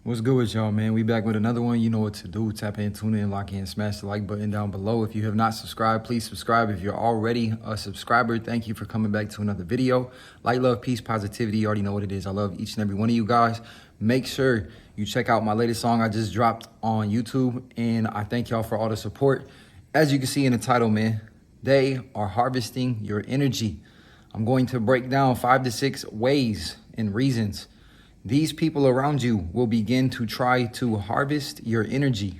What's good with y'all, man? We back with another one. You know what to do. Tap in, tune in, lock in, smash the like button down below. If you have not subscribed, please subscribe. If you're already a subscriber, thank you for coming back to another video. Light, love, peace, positivity. You already know what it is. I love each and every one of you guys. Make sure you check out my latest song I just dropped on YouTube. And I thank y'all for all the support. As you can see in the title, man, they are harvesting your energy. I'm going to break down 5 to 6 ways and reasons these people around you will begin to try to harvest your energy.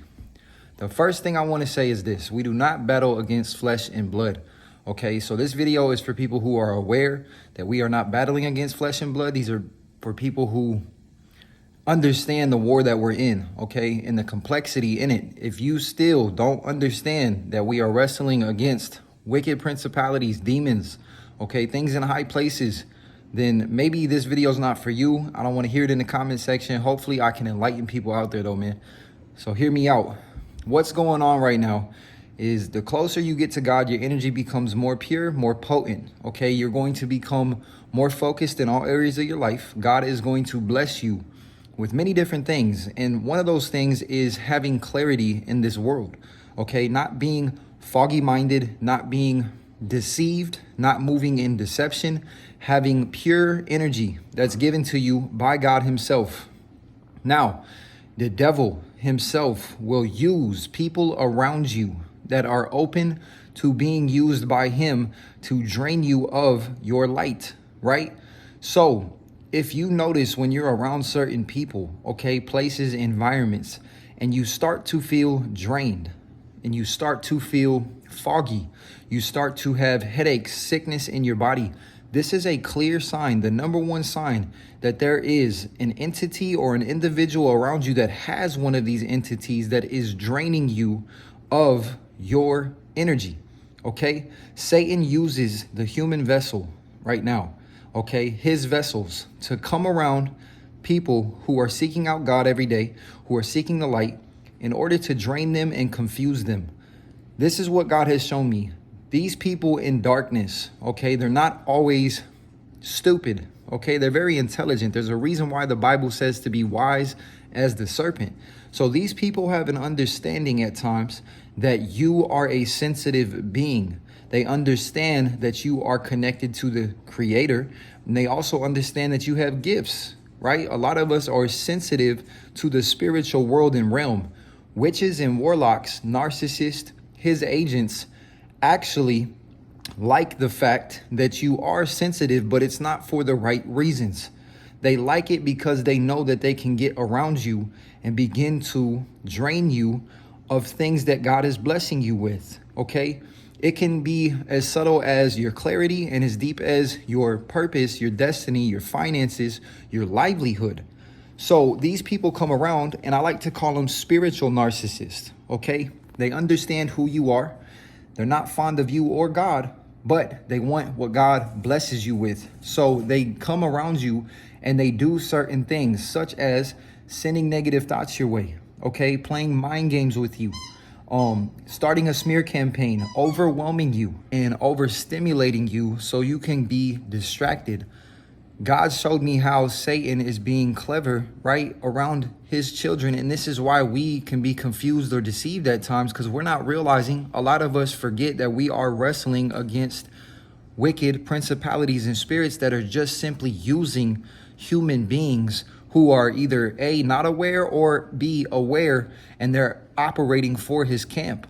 The first thing I want to say is this: we do not battle against flesh and blood. Okay, so this video is for people who are aware that we are not battling against flesh and blood. These are for people who understand the war that we're in, okay, and the complexity in it. If you still don't understand that we are wrestling against wicked principalities, demons, okay, things in high places, then maybe this video is not for you. I don't want to hear it in the comment section. Hopefully I can enlighten people out there though, man. So hear me out. What's going on right now is the closer you get to God, your energy becomes more pure, more potent. Okay, you're going to become more focused in all areas of your life. God is going to bless you with many different things. And one of those things is having clarity in this world. Okay, not being foggy minded, not being deceived, not moving in deception, having pure energy that's given to you by God himself. Now, the devil himself will use people around you that are open to being used by him to drain you of your light, right? So if you notice when you're around certain people, okay, places, environments, and you start to feel drained and you start to feel foggy, you start to have headaches, sickness in your body, this is a clear sign, the number one sign, that there is an entity or an individual around you that has one of these entities that is draining you of your energy, okay? Satan uses the human vessel right now, okay, his vessels, to come around people who are seeking out God every day, who are seeking the light, in order to drain them and confuse them. This is what God has shown me. These people in darkness, okay, they're not always stupid, okay? They're very intelligent. There's a reason why the Bible says to be wise as the serpent. So these people have an understanding at times that you are a sensitive being. They understand that you are connected to the Creator, and they also understand that you have gifts, right? A lot of us are sensitive to the spiritual world and realm. Witches and warlocks, narcissists, his agents, actually like the fact that you are sensitive, but it's not for the right reasons. They like it because they know that they can get around you and begin to drain you of things that God is blessing you with, okay? It can be as subtle as your clarity and as deep as your purpose, your destiny, your finances, your livelihood. So these people come around, and I like to call them spiritual narcissists, okay? They understand who you are. They're not fond of you or God, but they want what God blesses you with. So they come around you and they do certain things, such as sending negative thoughts your way, okay? Playing mind games with you, starting a smear campaign, overwhelming you and overstimulating you so you can be distracted. God showed me how Satan is being clever right around his children. And this is why we can be confused or deceived at times, because we're not realizing, a lot of us forget that we are wrestling against wicked principalities and spirits that are just simply using human beings who are either A, not aware, or B, aware, and they're operating for his camp.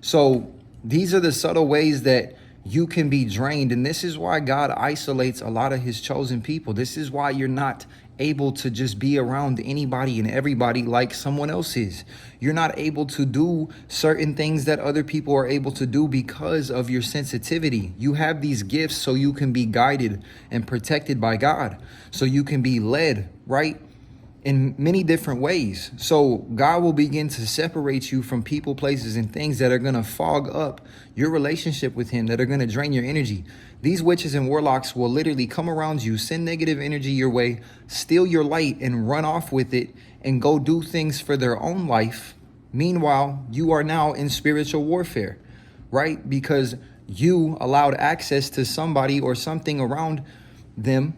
So these are the subtle ways that you can be drained. And this is why God isolates a lot of his chosen people. This is why you're not able to just be around anybody and everybody like someone else is. You're not able to do certain things that other people are able to do because of your sensitivity. You have these gifts so you can be guided and protected by God, so you can be led, right, in many different ways. So God will begin to separate you from people, places, and things that are going to fog up your relationship with him, that are going to drain your energy. These witches and warlocks will literally come around you, send negative energy your way, steal your light and run off with it and go do things for their own life. Meanwhile, you are now in spiritual warfare, right? Because you allowed access to somebody or something around them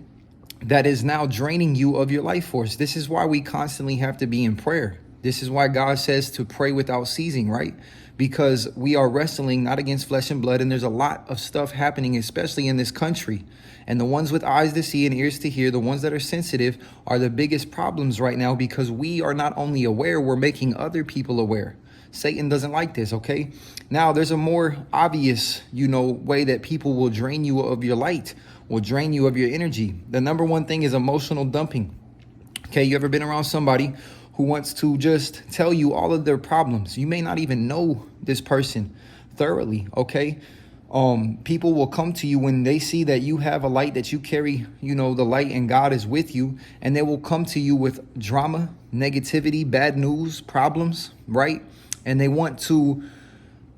that is now draining you of your life force. This is why we constantly have to be in prayer. This is why God says to pray without ceasing, right? Because we are wrestling not against flesh and blood, and there's a lot of stuff happening, especially in this country. And the ones with eyes to see and ears to hear, the ones that are sensitive, are the biggest problems right now, because we are not only aware, we're making other people aware. Satan doesn't like this, okay? Now, there's a more obvious, way that people will drain you of your light, will drain you of your energy. The number one thing is emotional dumping. Okay, you ever been around somebody who wants to just tell you all of their problems? You may not even know this person thoroughly, okay? People will come to you when they see that you have a light, that you carry, the light, and God is with you, and they will come to you with drama, negativity, bad news, problems, right? And they want to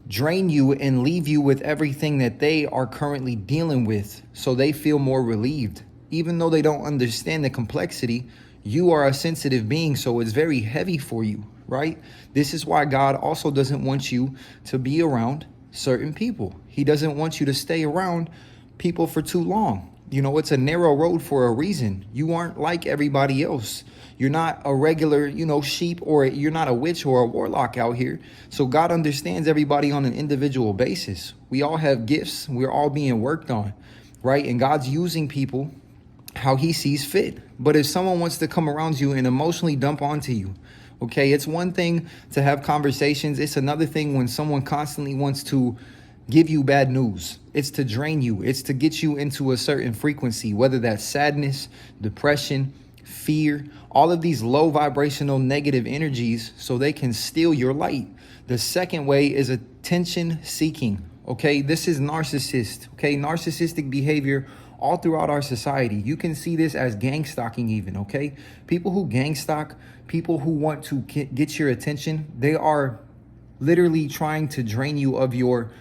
drain you and leave you with everything that they are currently dealing with, so they feel more relieved. Even though they don't understand the complexity, you are a sensitive being, so it's very heavy for you, right? This is why God also doesn't want you to be around certain people. He doesn't want you to stay around people for too long. It's a narrow road for a reason. You aren't like everybody else. You're not a regular, sheep, or you're not a witch or a warlock out here. So God understands everybody on an individual basis. We all have gifts. We're all being worked on, right? And God's using people how he sees fit. But if someone wants to come around you and emotionally dump onto you, okay, it's one thing to have conversations. It's another thing when someone constantly wants to give you bad news. It's to drain you. It's to get you into a certain frequency, whether that's sadness, depression, fear, all of these low vibrational negative energies, so they can steal your light. The second way is attention seeking. Okay, this is narcissist. Okay, narcissistic behavior all throughout our society. You can see this as gangstalking even, okay? People who gangstalk, people who want to get your attention, they are literally trying to drain you of your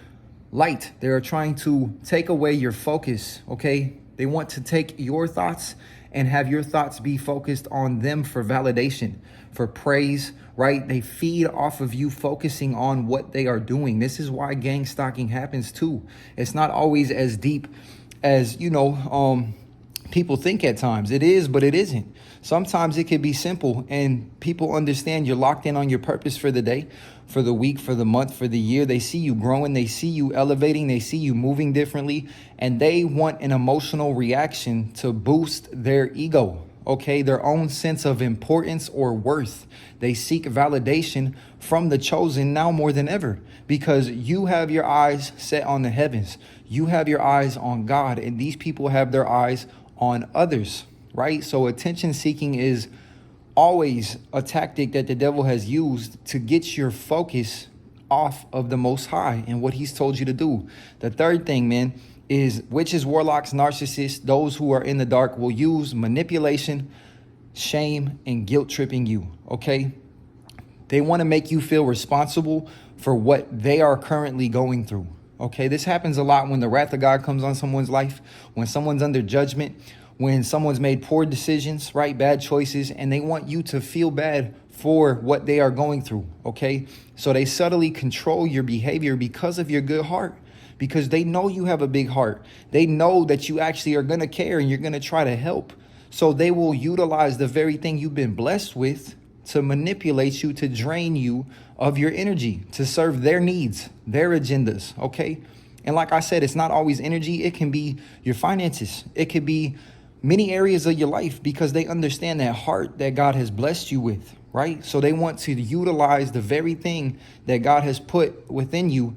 light. They are trying to take away your focus, okay? They want to take your thoughts and have your thoughts be focused on them for validation, for praise, right? They feed off of you focusing on what they are doing. This is why gang stalking happens too. It's not always as deep as, people think at times. It is, but it isn't. Sometimes it can be simple, and people understand you're locked in on your purpose for the day, for the week, for the month, for the year. They see you growing. They see you elevating. They see you moving differently, and they want an emotional reaction to boost their ego, okay? Their own sense of importance or worth. They seek validation from the chosen now more than ever, because you have your eyes set on the heavens. You have your eyes on God, and these people have their eyes on others, right? So attention seeking is always a tactic that the devil has used to get your focus off of the Most High and what he's told you to do. The third thing, man, is witches, warlocks, narcissists, those who are in the dark, will use manipulation, shame, and guilt tripping you, okay? They want to make you feel responsible for what they are currently going through. Okay, this happens a lot when the wrath of God comes on someone's life, when someone's under judgment, when someone's made poor decisions, right? Bad choices, and they want you to feel bad for what they are going through. Okay, so they subtly control your behavior because of your good heart, because they know you have a big heart. They know that you actually are going to care and you're going to try to help. So they will utilize the very thing you've been blessed with to manipulate you, to drain you of your energy, to serve their needs, their agendas, okay? And like I said, it's not always energy. It can be your finances. It could be many areas of your life, because they understand that heart that God has blessed you with, right? So they want to utilize the very thing that God has put within you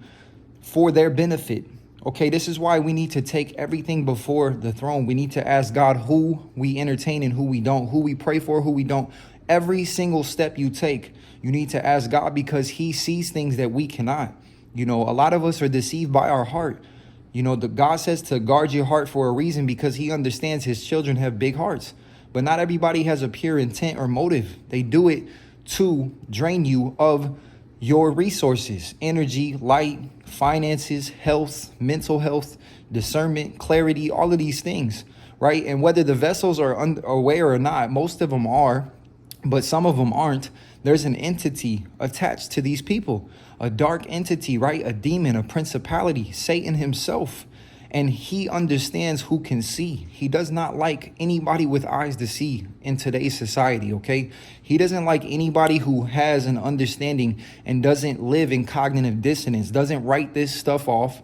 for their benefit. Okay, this is why we need to take everything before the throne. We need to ask God who we entertain and who we don't, who we pray for, who we don't. Every single step you take, you need to ask God, because he sees things that we cannot. A lot of us are deceived by our heart. God says to guard your heart for a reason, because he understands his children have big hearts. But not everybody has a pure intent or motive. They do it to drain you of your resources, energy, light, finances, health, mental health, discernment, clarity, all of these things, right? And whether the vessels are aware or not, most of them are, but some of them aren't. There's an entity attached to these people, a dark entity, right? A demon, a principality, Satan himself. And he understands who can see. He does not like anybody with eyes to see in today's society, okay? He doesn't like anybody who has an understanding and doesn't live in cognitive dissonance, doesn't write this stuff off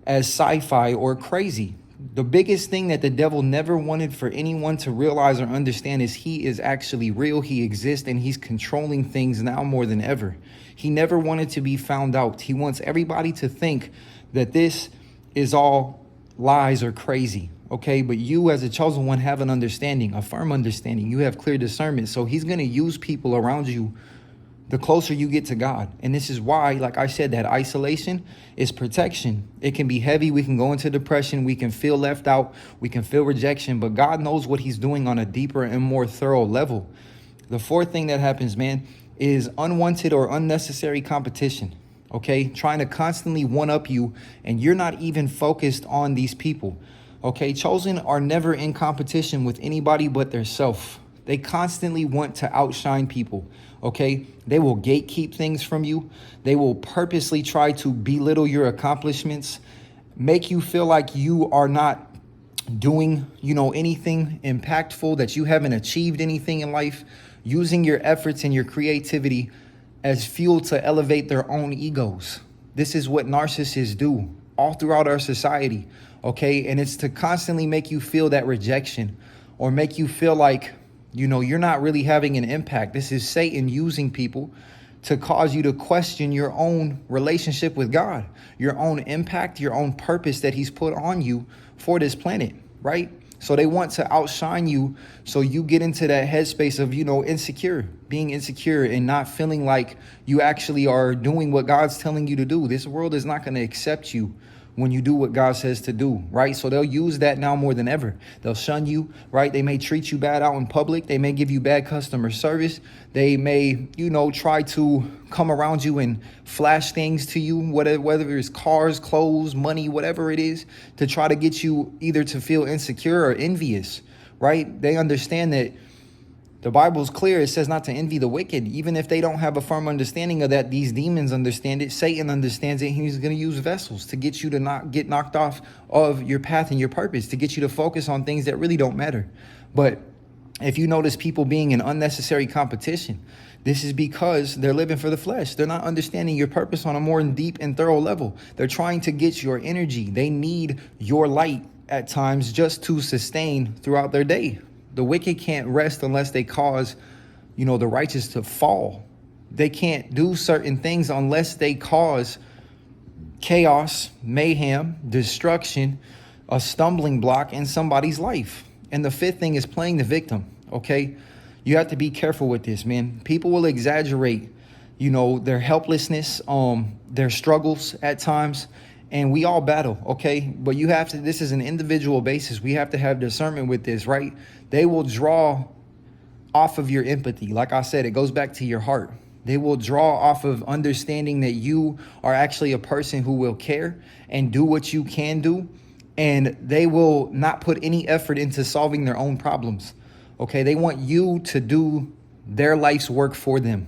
as sci-fi or crazy. The biggest thing that the devil never wanted for anyone to realize or understand is he is actually real, he exists, and he's controlling things now more than ever. He never wanted to be found out. He wants everybody to think that this is all lies or crazy, okay? But you as a chosen one have an understanding, a firm understanding. You have clear discernment. So he's going to use people around you the closer you get to God. And this is why, like I said, that isolation is protection. It can be heavy. We can go into depression. We can feel left out. We can feel rejection. But God knows what he's doing on a deeper and more thorough level. The fourth thing that happens, man, is unwanted or unnecessary competition. Okay, trying to constantly one-up you, and you're not even focused on these people. Okay, chosen are never in competition with anybody but their self. They constantly want to outshine people. Okay, they will gatekeep things from you. They will purposely try to belittle your accomplishments, make you feel like you are not doing, anything impactful, that you haven't achieved anything in life, using your efforts and your creativity as fuel to elevate their own egos. This is what narcissists do all throughout our society, okay? And it's to constantly make you feel that rejection or make you feel like, you're not really having an impact. This is Satan using people to cause you to question your own relationship with God, your own impact, your own purpose that he's put on you for this planet, right? So they want to outshine you, so you get into that headspace of, being insecure and not feeling like you actually are doing what God's telling you to do. This world is not going to accept you when you do what God says to do, right? So they'll use that now more than ever. They'll shun you, right? They may treat you bad out in public. They may give you bad customer service. They may, try to come around you and flash things to you, whether it's cars, clothes, money, whatever it is, to try to get you either to feel insecure or envious, right? They understand that the Bible's clear. It says not to envy the wicked. Even if they don't have a firm understanding of that, these demons understand it. Satan understands it. He's going to use vessels to get you to not get knocked off of your path and your purpose, to get you to focus on things that really don't matter. But if you notice people being in unnecessary competition, this is because they're living for the flesh. They're not understanding your purpose on a more deep and thorough level. They're trying to get your energy. They need your light at times just to sustain throughout their day. The wicked can't rest unless they cause, the righteous to fall. They can't do certain things unless they cause chaos, mayhem, destruction, a stumbling block in somebody's life. And the fifth thing is playing the victim, okay? You have to be careful with this, man. People will exaggerate, their helplessness, their struggles at times. And we all battle, okay? But this is an individual basis. We have to have discernment with this, right? They will draw off of your empathy. Like I said, it goes back to your heart. They will draw off of understanding that you are actually a person who will care and do what you can do. And they will not put any effort into solving their own problems, okay? They want you to do their life's work for them,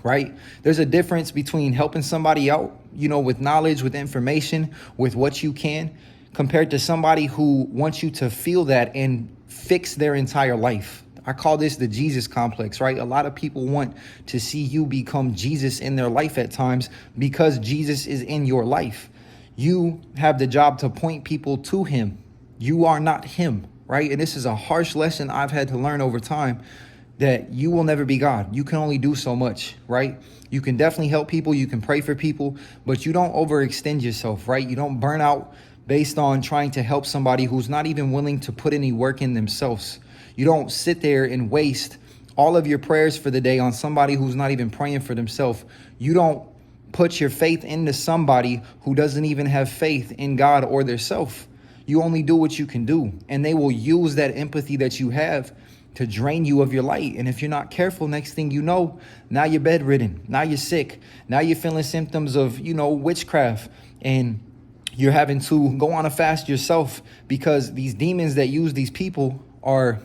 right? There's a difference between helping somebody out, with knowledge, with information, with what you can, compared to somebody who wants you to feel that and fix their entire life. I call this the Jesus complex, right? A lot of people want to see you become Jesus in their life at times because Jesus is in your life. You have the job to point people to him. You are not him, right? And this is a harsh lesson I've had to learn over time, that you will never be God. You can only do so much, right? You can definitely help people. You can pray for people, but you don't overextend yourself, right? You don't burn out based on trying to help somebody who's not even willing to put any work in themselves. You don't sit there and waste all of your prayers for the day on somebody who's not even praying for themselves. You don't put your faith into somebody who doesn't even have faith in God or their self. You only do what you can do, and they will use that empathy that you have to drain you of your light. And if you're not careful, next thing you know, now you're bedridden, now you're sick, now you're feeling symptoms of, witchcraft, and you're having to go on a fast yourself because these demons that use these people are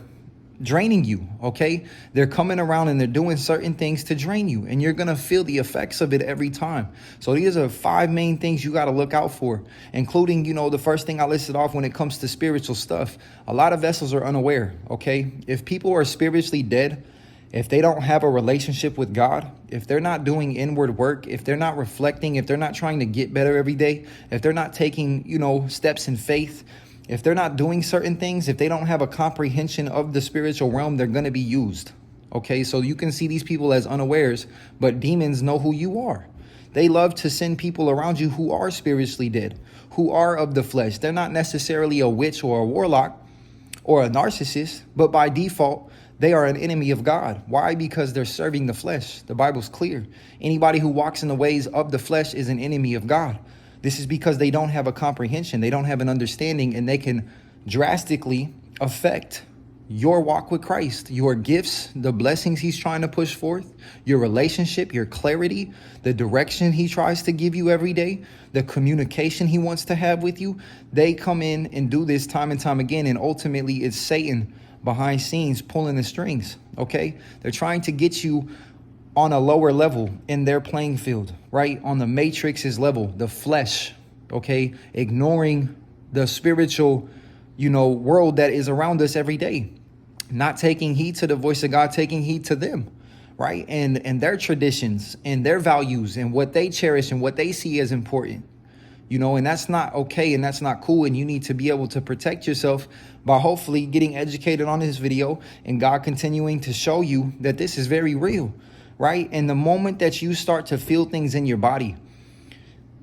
draining you, okay? They're coming around and they're doing certain things to drain you, and you're gonna feel the effects of it every time. So these are 5 main things you gotta look out for, including, the first thing I listed off when it comes to spiritual stuff. A lot of vessels are unaware, okay? If people are spiritually dead, if they don't have a relationship with God, if they're not doing inward work, if they're not reflecting, if they're not trying to get better every day, if they're not taking, steps in faith, if they're not doing certain things, if they don't have a comprehension of the spiritual realm, they're going to be used. Okay, so you can see these people as unawares, but demons know who you are. They love to send people around you who are spiritually dead, who are of the flesh. They're not necessarily a witch or a warlock or a narcissist, but by default, they are an enemy of God. Why? Because they're serving the flesh. The Bible's clear. Anybody who walks in the ways of the flesh is an enemy of God. This is because they don't have a comprehension. They don't have an understanding, and they can drastically affect your walk with Christ, your gifts, the blessings he's trying to push forth, your relationship, your clarity, the direction he tries to give you every day, the communication he wants to have with you. They come in and do this time and time again, and ultimately it's Satan behind scenes pulling the strings, okay? They're trying to get you on a lower level in their playing field, right? On the matrix's level, the flesh, okay? Ignoring the spiritual, world that is around us every day. Not taking heed to the voice of God, taking heed to them, right? And their traditions and their values and what they cherish and what they see as important. And that's not okay, and that's not cool, and you need to be able to protect yourself by hopefully getting educated on this video and God continuing to show you that this is very real, right? And the moment that you start to feel things in your body,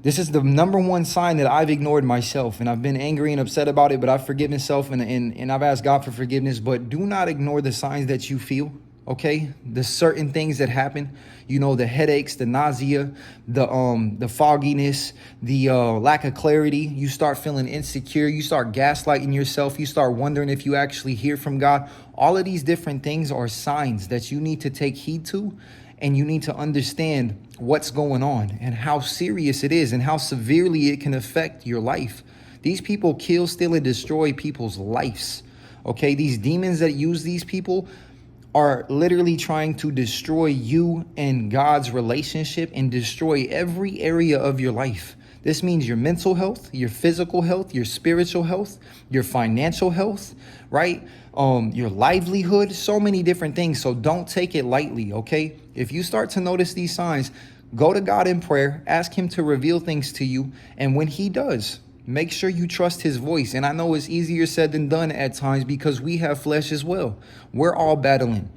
this is the number one sign that I've ignored myself, and I've been angry and upset about it, but I've forgiven myself and I've asked God for forgiveness. But do not ignore the signs that you feel. Okay, the certain things that happen, the headaches, the nausea, the fogginess, the lack of clarity. You start feeling insecure. You start gaslighting yourself. You start wondering if you actually hear from God. All of these different things are signs that you need to take heed to, and you need to understand what's going on and how serious it is and how severely it can affect your life. These people kill, steal, and destroy people's lives. Okay, these demons that use these people are literally trying to destroy you and God's relationship and destroy every area of your life. This means your mental health, your physical health, your spiritual health, your financial health, right? Your livelihood, so many different things. So don't take it lightly, okay? If you start to notice these signs, go to God in prayer, ask him to reveal things to you. And when he does, make sure you trust his voice. And I know it's easier said than done at times because we have flesh as well. We're all battling,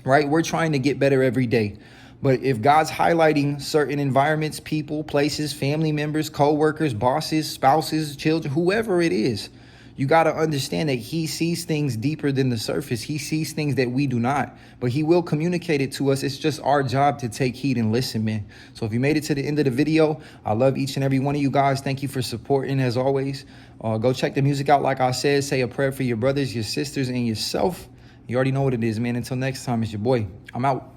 right? We're trying to get better every day. But if God's highlighting certain environments, people, places, family members, co-workers, bosses, spouses, children, whoever it is, you got to understand that he sees things deeper than the surface. He sees things that we do not, but he will communicate it to us. It's just our job to take heed and listen, man. So if you made it to the end of the video, I love each and every one of you guys. Thank you for supporting as always. Go check the music out. Like I said, say a prayer for your brothers, your sisters, and yourself. You already know what it is, man. Until next time, it's your boy. I'm out.